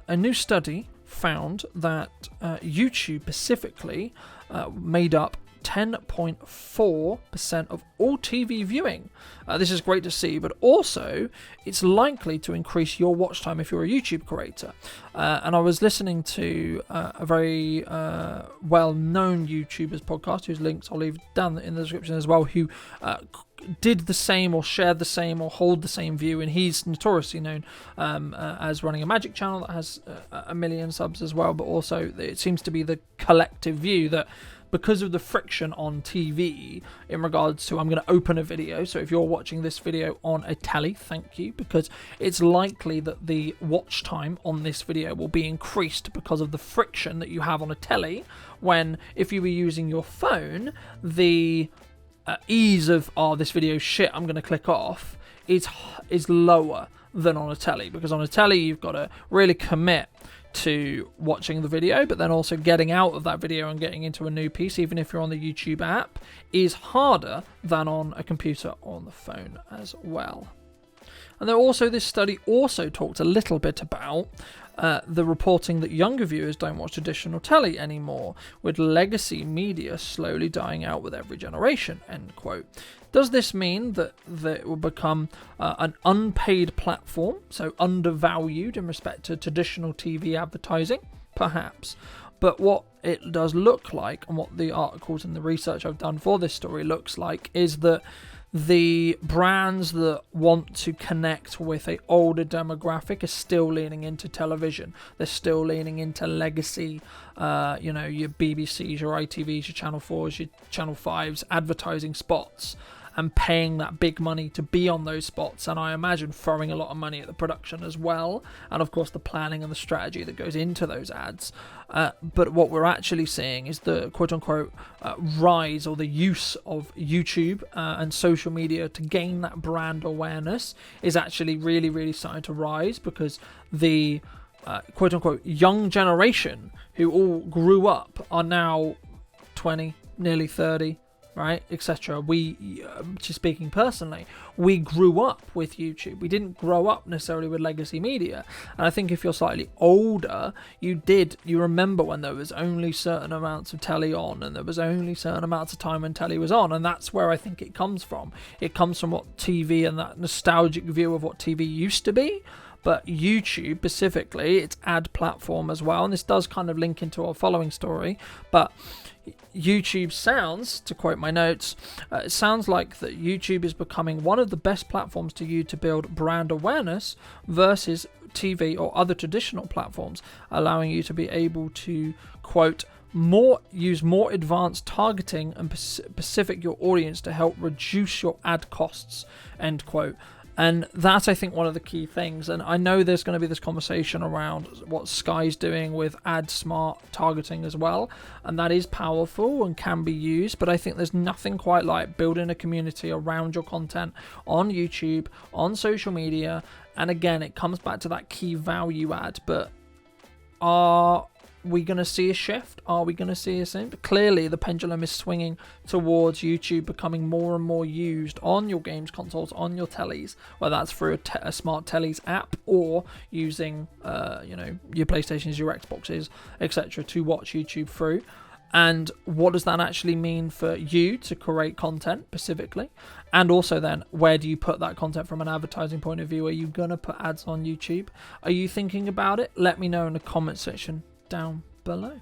A new study found that YouTube specifically made up 10.4% of all TV viewing. This is great to see, but also it's likely to increase your watch time if you're a YouTube creator. And I was listening to a very well-known YouTuber's podcast, whose links I'll leave down in the description as well, who did the same or shared the same or hold the same view, and he's notoriously known as running a magic channel that has 1 million subs as well, but also it seems to be the collective view that because of the friction on TV in regards to, I'm going to open a video, so if you're watching this video on a telly, thank you, because it's likely that the watch time on this video will be increased because of the friction that you have on a telly, when if you were using your phone, the ease of, oh, this video's shit, I'm going to click off, is lower than on a telly, because on a telly you've got to really commit to watching the video, but then also getting out of that video and getting into a new piece, even if you're on the YouTube app, is harder than on a computer or on the phone as well. And then also this study also talked a little bit about the reporting that younger viewers don't watch traditional telly anymore, with legacy media slowly dying out with every generation, end quote. Does this mean that it will become an unpaid platform, so undervalued in respect to traditional TV advertising? Perhaps. But what it does look like, and what the articles and the research I've done for this story looks like, is that the brands that want to connect with an older demographic are still leaning into television. They're still leaning into legacy, your BBCs, your ITVs, your Channel 4s, your Channel 5s, advertising spots, and paying that big money to be on those spots, and I imagine throwing a lot of money at the production as well, and of course the planning and the strategy that goes into those ads. But what we're actually seeing is the quote-unquote rise, or the use of YouTube and social media to gain that brand awareness is actually really, really starting to rise, because the quote-unquote young generation who all grew up are now 20, nearly 30, right, etc. We, just speaking personally, we grew up with YouTube. We didn't grow up necessarily with legacy media. And I think if you're slightly older, you remember when there was only certain amounts of telly on, and there was only certain amounts of time when telly was on, and that's where I think it comes from. It comes from what TV, and that nostalgic view of what TV used to be. But YouTube specifically, its ad platform as well, and this does kind of link into our following story, but YouTube sounds, to quote my notes, it sounds like that YouTube is becoming one of the best platforms to use to build brand awareness versus TV or other traditional platforms, allowing you to be able to, quote, use more advanced targeting and specific your audience to help reduce your ad costs, end quote. And that's, I think, one of the key things. And I know there's going to be this conversation around what Sky's doing with ad smart targeting as well. And that is powerful and can be used. But I think there's nothing quite like building a community around your content on YouTube, on social media. And again, it comes back to that key value add. But are we going to see a shift? Are we going to see a thing? Clearly, the pendulum is swinging towards YouTube becoming more and more used on your games consoles, on your tellies, whether that's through a smart tellies app or using, your PlayStations, your Xboxes, etc., to watch YouTube through. And what does that actually mean for you to create content specifically? And also then, where do you put that content from an advertising point of view? Are you going to put ads on YouTube? Are you thinking about it? Let me know in the comment section down below.